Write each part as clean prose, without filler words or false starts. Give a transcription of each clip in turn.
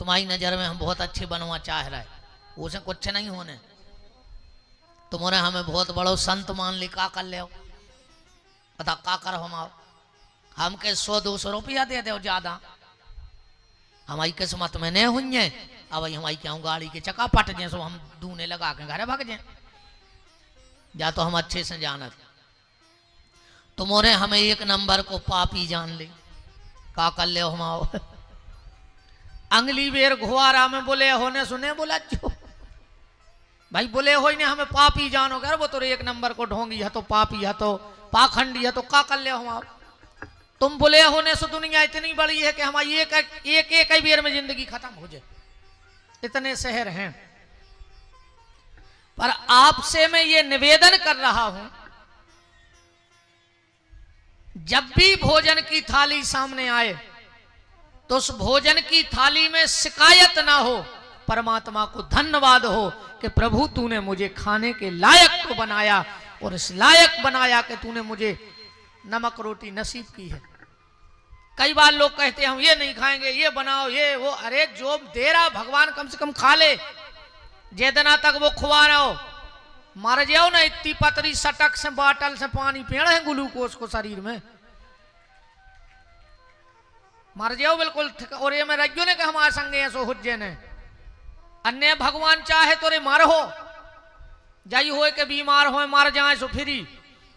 तुम्हारी नजर में हम बहुत अच्छे बनवा चाह रहे, उसे कुछ नहीं होने। तुम्हारे हमें बहुत बड़ो संत मान ली, का कर ले पता का कर हमके 100-200 रुपया दे दो ज्यादा, हमारी किस्मत में नहीं हुई है। अब हमारी क्या गाड़ी के चक्का पट जाए सो हम दूने लगा के घर भाग जाए, या तो हम अच्छे से जानत तुम्हारे हमें एक नंबर को पापी जान ले, का कर ले हम अंगली बेर घुआरा में बोले होने सुने बोला जो भाई बोले हो ने हमें पापी जानो कर, वो तो एक नंबर को ढोंगी है तो पापी है तो पाखंडी है तो का कर ले हम। तुम बोले होने से दुनिया इतनी बड़ी है कि हमारी एक बेर में जिंदगी खत्म हो जाए, इतने शहर हैं। पर आपसे मैं ये निवेदन कर रहा हूं, जब भी भोजन की थाली सामने आए तो उस भोजन की थाली में शिकायत ना हो, परमात्मा को धन्यवाद हो कि प्रभु तूने मुझे खाने के लायक तो बनाया, और इस लायक बनाया कि तूने मुझे नमक रोटी नसीब की है। कई बार लोग कहते हैं हम ये नहीं खाएंगे, ये बनाओ ये वो, अरे जो दे रहा भगवान कम से कम खा ले, जितना तक वो खुआ रहा हो। मर जाओ ना इतनी पतरी सटक से बाटल से पानी पीना है ग्लूकोज को शरीर में, मर जाओ बिल्कुल। और ये मैं रज्जो ने कि हमारे संगे ऐसो हुज्जे ने अन्य भगवान चाहे तो रे मर हो जाई हो के बीमार हो मर जाए सो फिरी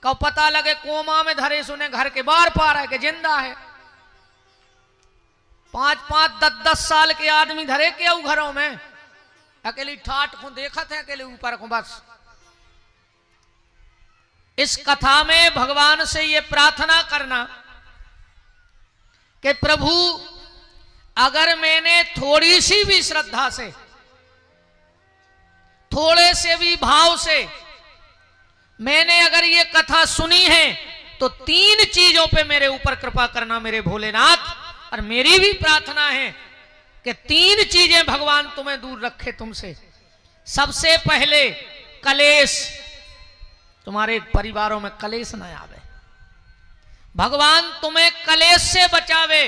कब पता लगे कोमा में धरे सुने घर के बाहर पा रहा है कि जिंदा है। 5-5, 10-10 साल के आदमी धरे के घरों में, अकेली ठाट को देखा थे अकेले ऊपर को बस। इस कथा में भगवान से ये प्रार्थना करना कि प्रभु अगर मैंने थोड़ी सी भी श्रद्धा से, थोड़े से भी भाव से मैंने अगर ये कथा सुनी है तो 3 चीजों पे मेरे ऊपर कृपा करना मेरे भोलेनाथ। और मेरी भी प्रार्थना है कि 3 चीजें भगवान तुम्हें दूर रखे तुमसे। सबसे पहले कलेश, तुम्हारे परिवारों में कलेश न आवे, भगवान तुम्हें कलेश से बचावे,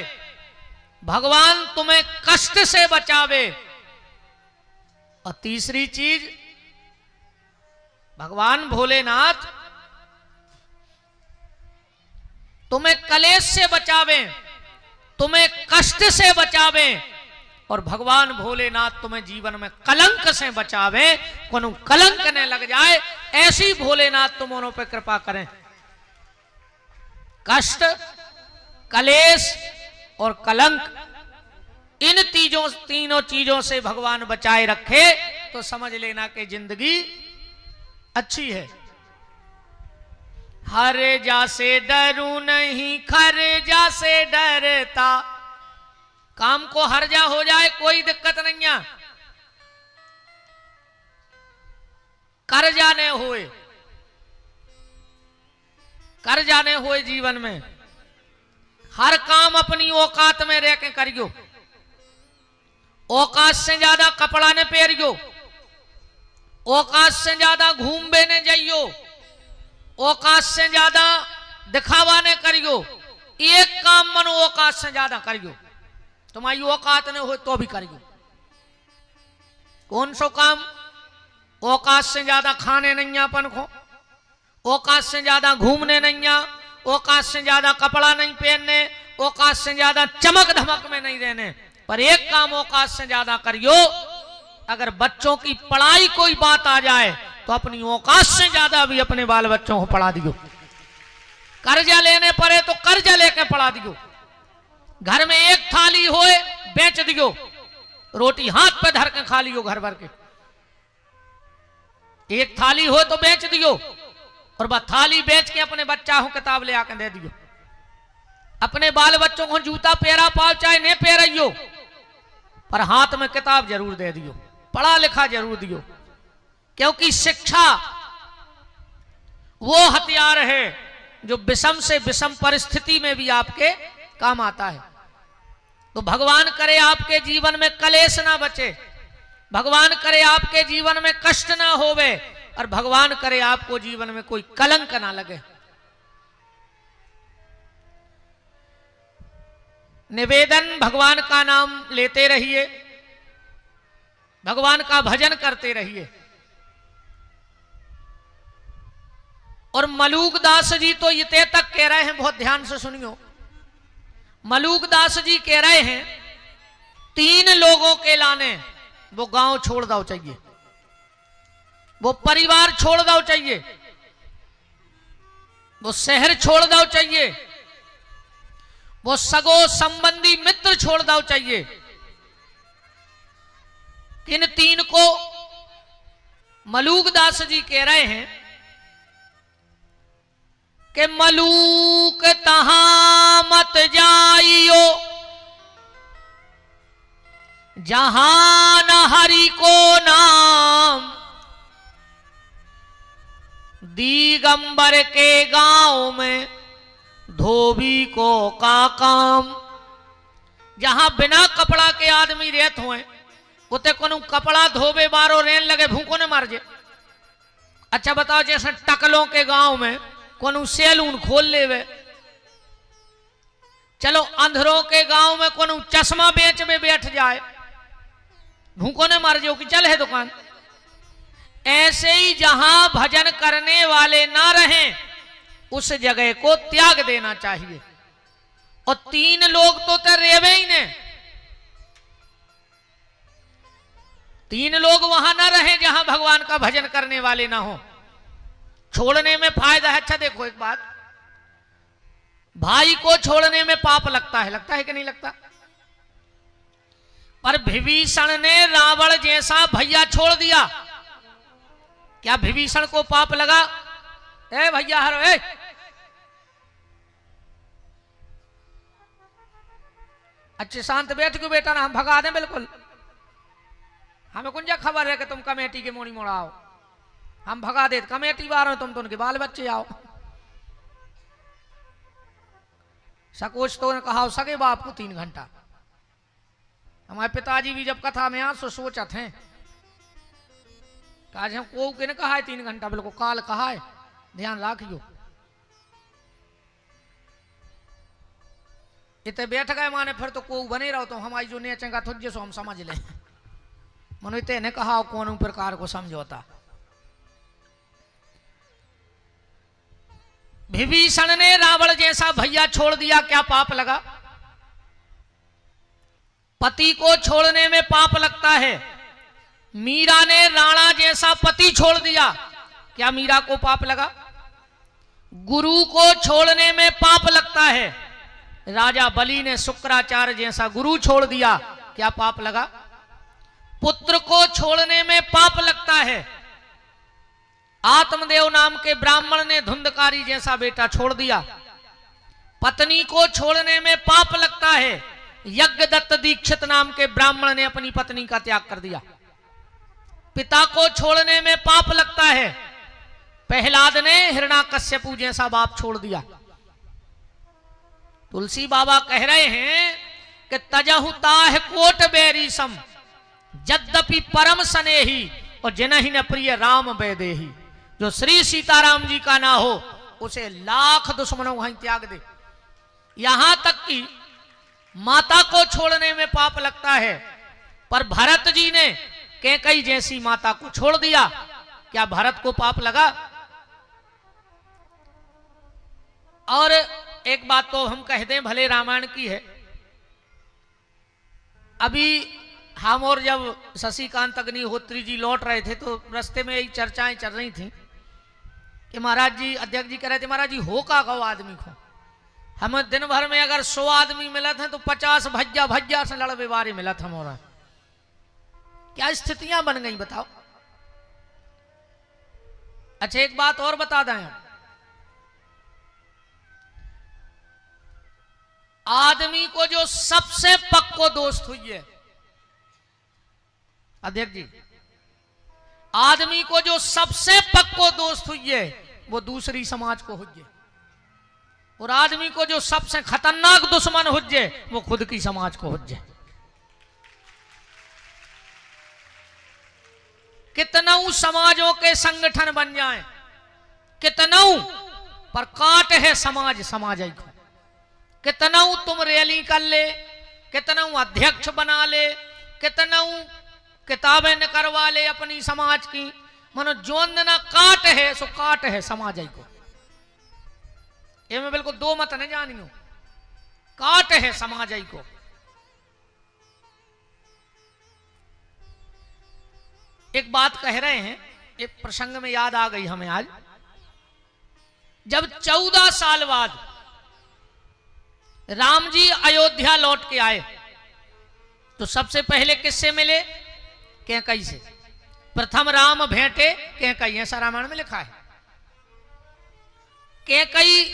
भगवान तुम्हें कष्ट से बचावे। और तीसरी चीज, भगवान भोलेनाथ तुम्हें कलेश से बचावे, तुम्हें कष्ट से बचावे, और भगवान भोलेनाथ तुम्हें जीवन में कलंक से बचावे, कोनो कलंक न लग जाए, ऐसी भोलेनाथ तुम पे कृपा करें। कष्ट, कलेश और कलंक, इन तीनों चीजों से भगवान बचाए रखे तो समझ लेना कि जिंदगी अच्छी है। हर जा से डरू नहीं, खर जा से डरता, काम को हर जा हो जाए कोई दिक्कत नहीं है, कर जाने होए, कर जाने होए जीवन में। हर काम अपनी औकात में रह के करियो, औकात से ज्यादा कपड़ा ने पहरियो, औकात से ज्यादा घूमबे ने जाइयो, औकात से ज्यादा दिखावा ने करियो। एक काम मनो औकात से ज्यादा करियो, तुम्हारी औकात ने हो तो भी करियो। कौन सो काम? औकात से ज्यादा खाने नहीं अपन को, औकात से ज्यादा घूमने नहीं, औकात से ज्यादा कपड़ा नहीं पहनने, औकात से ज्यादा चमक धमक में नहीं रहने। पर एक काम औकात से ज्यादा करियो, अगर बच्चों की पढ़ाई कोई बात आ जाए तो अपनी औकात से ज्यादा भी अपने बाल बच्चों को पढ़ा दियो। कर्जा लेने पड़े तो कर्जा लेके पढ़ा दियो। घर में एक थाली होए बेच दियो, रोटी हाथ पे धर के खा लियो घर भर के। एक थाली हो तो बेच दियो, और वह थाली बेच के अपने बच्चा को किताब ले आके दे दियो। अपने बाल बच्चों को जूता पहरा पाओ चाहे नहीं पहराइयो, पर हाथ में किताब जरूर दे दियो, पढ़ा लिखा जरूर दियो। क्योंकि शिक्षा वो हथियार है जो विषम से विषम परिस्थिति में भी आपके काम आता है। तो भगवान करे आपके जीवन में कलेश ना बचे, भगवान करे आपके जीवन में कष्ट ना होवे, और भगवान करे आपको जीवन में कोई कलंक ना लगे। निवेदन, भगवान का नाम लेते रहिए, भगवान का भजन करते रहिए। और मलूक दास जी तो ये तक कह रहे हैं, बहुत ध्यान से सुनियो, मलूक दास जी कह रहे हैं 3 लोगों के लाने वो गांव छोड़ दो चाहिए, वो परिवार छोड़ दो चाहिए, वो शहर छोड़ दो चाहिए, वो सगो संबंधी मित्र छोड़ दो चाहिए। किन 3 को मलूक दास जी कह रहे हैं कि मलूक तहां मत जाइयो जहां न हरि को नाम, दिगंबर के गांव में धोबी को का काम। जहां बिना कपड़ा के आदमी रहत हुए उते कोनो कपड़ा धोबे बारो रेन लगे भूखों ने मार जे। अच्छा बताओ, जैसे टकलों के गांव में कोनो सैलून खोल लेवे, चलो अंधरों के गांव में कोनो चश्मा बेच में बैठ जाए, भूखों ने मार जो कि चल है दुकान। ऐसे ही जहां भजन करने वाले ना रहें उस जगह को त्याग देना चाहिए। और 3 लोग तो रेवे ही ने, 3 लोग वहां ना रहें जहां भगवान का भजन करने वाले ना हो। छोड़ने में फायदा है। अच्छा देखो एक बात, भाई को छोड़ने में पाप लगता है कि नहीं लगता? पर विभीषण ने रावण जैसा भैया छोड़ दिया, क्या विभीषण को पाप लगा? ए भैया हरो, ए अच्छे शांत बैठ क्यों बेटा ना, हम भगा दें बिल्कुल। हमें कुंजा खबर है कि तुम कमेटी के मोड़ी मोड़ाओ, हम भगा दे। कमेटी वाले तुम तो उनके बाल बच्चे आओ। सकोच तो ने कहा सगे बाप को 3 घंटा। हमारे पिताजी भी जब कथा में आ सोचत हैं, आज हम को के ने कहा है 3 घंटा, बिल्कुल काल कहा है, ध्यान रखियो। इतने बैठ गए माने फिर तो को बने रहो, तो हमारी जो नेचेगा तुझे सो हम समझ ले। मनो इतने ने कहा कौन प्रकार को समझौता। विभीषण ने रावण जैसा भैया छोड़ दिया, क्या पाप लगा? पति को छोड़ने में पाप लगता है। मीरा ने राणा जैसा पति छोड़ दिया, क्या मीरा को पाप लगा? गुरु को छोड़ने में पाप लगता है। राजा बलि ने शुक्राचार्य जैसा गुरु छोड़ दिया, क्या पाप लगा? पुत्र को छोड़ने में पाप लगता है। आत्मदेव नाम के ब्राह्मण ने धुंधकारी जैसा बेटा छोड़ दिया। पत्नी को छोड़ने में पाप लगता है। यज्ञदत्त दीक्षित नाम के ब्राह्मण ने अपनी पत्नी का त्याग कर दिया। पिता को छोड़ने में पाप लगता है। प्रहलाद ने हिरण्याकश्यपु जैसा बाप छोड़ दिया। तुलसी बाबा कह रहे हैं कि तजहु ताह कोट बैरी सम, यद्यपि परम स्नेही और जनहि न प्रिय राम वैदेही। जो श्री सीताराम जी का ना हो उसे लाख दुश्मनों वहीं त्याग दे। यहां तक कि माता को छोड़ने में पाप लगता है। पर भरत जी ने कैकेयी जैसी माता को छोड़ दिया, क्या भरत को पाप लगा? और एक बात तो हम कह दें, भले रामायण की है। अभी हम और जब शशिकांत अग्निहोत्री जी लौट रहे थे तो रास्ते में यही चर्चाएं चल रही थी कि महाराज जी, अध्यक्ष जी कह रहे थे, महाराज जी हो का गौ आदमी को, हमें दिन भर में अगर 100 आदमी मिला था तो 50 भज्जा से लड़वे बारे मिला था मोरा। क्या स्थितियां बन गई बताओ। अच्छा एक बात और बता दें, आदमी को जो सबसे पक्को दोस्त हुई है अध्यक्ष जी, आदमी को जो सबसे पक्को दोस्त हुई है वो दूसरी समाज को हुई है। और आदमी को जो सबसे खतरनाक दुश्मन हो जाए वो खुद की समाज को हो जाए। कितनऊ समाजों के संगठन बन जाएं, कितनऊ पर काट है समाज समाज को। कितनऊ तुम रैली कर ले, कितनऊ अध्यक्ष बना ले, कितनऊ किताबें न करवा ले अपनी समाज की, मनो जोन ना काट है सो काट है समाज को। ये मैं बिल्कुल दो मत नहीं जानियो, काट है समाज को। एक बात कह रहे हैं, एक प्रसंग में याद आ गई हमें आज। जब 14 साल बाद राम जी अयोध्या लौट के आए तो सबसे पहले किससे मिले? कैकई से। प्रथम राम भेंटे कैकई, ऐसा रामायण में लिखा है। कैकई